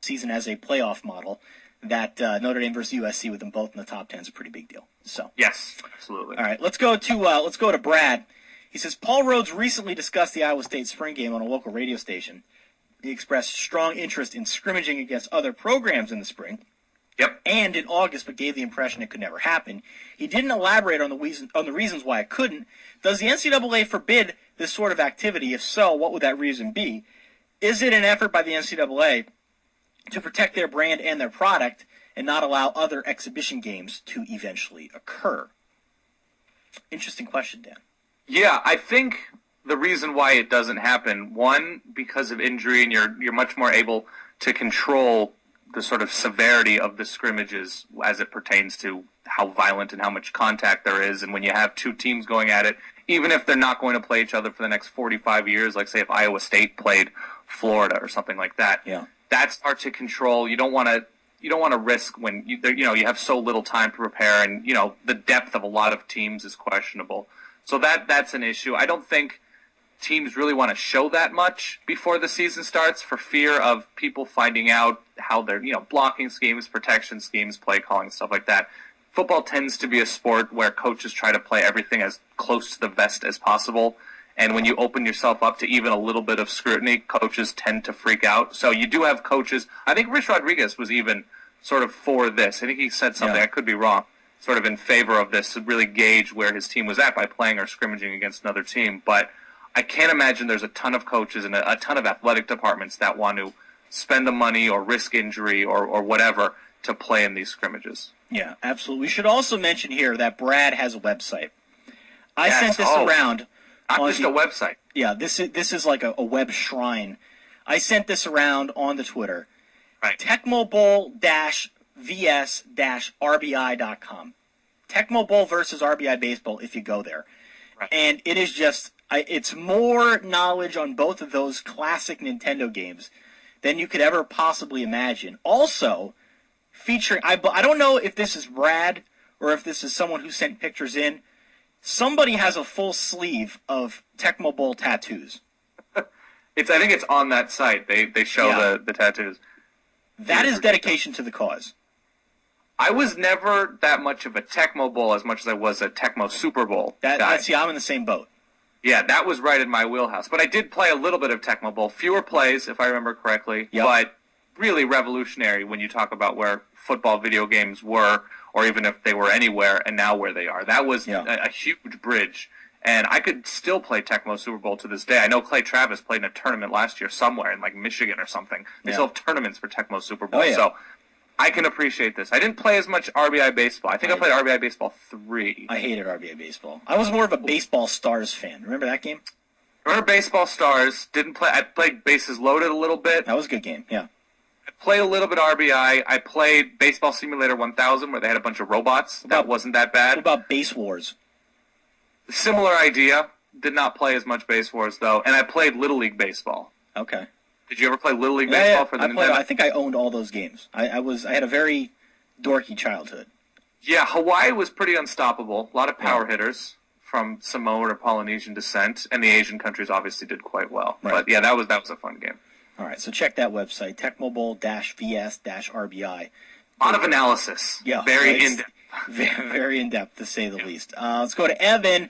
season as a playoff model, that Notre Dame versus USC with them both in the top 10 is a pretty big deal. So yes, absolutely. All right, let's go to Brad. He says Paul Rhodes recently discussed the Iowa State spring game on a local radio station. He expressed strong interest in scrimmaging against other programs in the spring. Yep. And in August, but gave the impression it could never happen. He didn't elaborate on the reasons why it couldn't. Does the NCAA forbid this sort of activity? If so, what would that reason be? Is it an effort by the NCAA to protect their brand and their product and not allow other exhibition games to eventually occur? Interesting question, Dan. Yeah, I think the reason why it doesn't happen, one, because of injury, and you're much more able to control the sort of severity of the scrimmages as it pertains to how violent and how much contact there is. And when you have two teams going at it, even if they're not going to play each other for the next 45 years, like say if Iowa State played Florida or something like that, yeah, that's hard to control. You don't want to risk when you have so little time to prepare, and the depth of a lot of teams is questionable. So that's an issue. I don't think teams really want to show that much before the season starts for fear of people finding out how their blocking schemes, protection schemes, play calling, stuff like that. Football tends to be a sport where coaches try to play everything as close to the vest as possible. And when you open yourself up to even a little bit of scrutiny, coaches tend to freak out. So you do have coaches. I think Rich Rodriguez was even sort of for this. I think he said something, I could be wrong, sort of in favor of this to really gauge where his team was at by playing or scrimmaging against another team. But I can't imagine there's a ton of coaches and a ton of athletic departments that want to spend the money or risk injury or whatever to play in these scrimmages. Yeah, absolutely. We should also mention here that Brad has a website. I sent this around. Not just a website. Yeah, this is like a web shrine. I sent this around on the Twitter. Right. Tecmo Bowl -vs-RBI.com. Tecmo Bowl versus RBI Baseball if you go there. Right. And it is just, it's more knowledge on both of those classic Nintendo games than you could ever possibly imagine. Also, featuring, I don't know if this is Brad or if this is someone who sent pictures in. Somebody has a full sleeve of Tecmo Bowl tattoos. I think it's on that site. They show the tattoos. That is dedication to the cause. I was never that much of a Tecmo Bowl as much as I was a Tecmo Super Bowl guy. See, I'm in the same boat. Yeah, that was right in my wheelhouse. But I did play a little bit of Tecmo Bowl. Fewer plays, if I remember correctly. Yep. But really revolutionary when you talk about where football video games were, or even if they were anywhere, and now where they are. That was a huge bridge. And I could still play Tecmo Super Bowl to this day. I know Clay Travis played in a tournament last year somewhere in like Michigan or something. They still have tournaments for Tecmo Super Bowl. So I can appreciate this. I didn't play as much RBI Baseball. I think I played RBI Baseball 3. I hated RBI Baseball. I was more of a Baseball Stars fan. Remember that game? Remember Baseball Stars. Didn't play. I played Bases Loaded a little bit. That was a good game, yeah. I played a little bit RBI. I played Baseball Simulator 1000 where they had a bunch of robots. That wasn't that bad. What about Base Wars? Similar idea. Did not play as much Base Wars, though. And I played Little League Baseball. Okay. Did you ever play Little League Baseball for the Nintendo? I think I owned all those games. I had a very dorky childhood. Yeah, Hawaii was pretty unstoppable. A lot of power hitters from Samoan or Polynesian descent, and the Asian countries obviously did quite well. Right. But yeah, that was a fun game. All right, so check that website, Tecmo Bowl -vs-RBI. A lot of analysis. Yeah, very in-depth. Very in-depth, to say the least. Let's go to Evan.